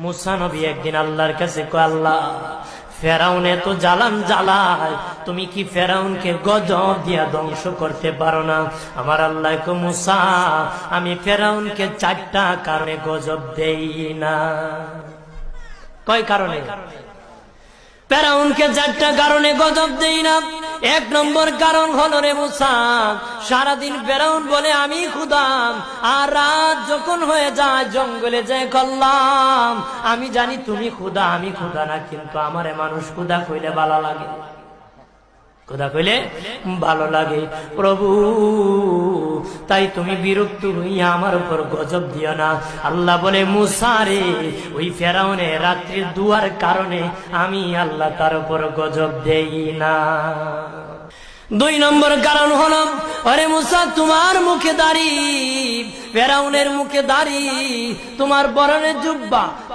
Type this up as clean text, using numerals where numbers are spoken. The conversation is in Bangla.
মুসা নবী একদিন আল্লাহর কাছে কয়, আল্লাহ ফেরাউন এত জ্বালান জ্বালায়, তুমি কি ফেরাউনকে গজব দিয়া ধ্বংস করতে পারো না? আমার আল্লাহ কয়, মুসা আমি ফেরাউনকে 4টা কারণে গজব দেই না। কয় কারণে? ফেরাউনকে 4টা কারণে গজব দেই না। 1 নম্বর কারণ হলো, রে মুসা, সারাদিন ফেরাউন বলে আমি খোদা, আর রাত যখন হয়ে যায় জঙ্গলে যায় কল্লাম আমি জানি তুমি খোদা, আমি খোদা না, কিন্তু আমারে মানুষ খোদা কইলে ভালো লাগে, খোদা কইলে ভালো লাগে। প্রভু তাই তুমি বিরক্ত হইয়া আমার উপর গজব দিও না। আল্লাহ বলে, মুসা রে, ওই ফেরাউনে রাত্রির দুয়ার কারণে আমি আল্লাহ তার উপর গজব দেই না। 2 নম্বর কারণ হলো, আরে মুসা তোমার মুখে দাড়ি, ফেরাউনের মুখে দাড়ি, তোমার পরনে জুব্বা,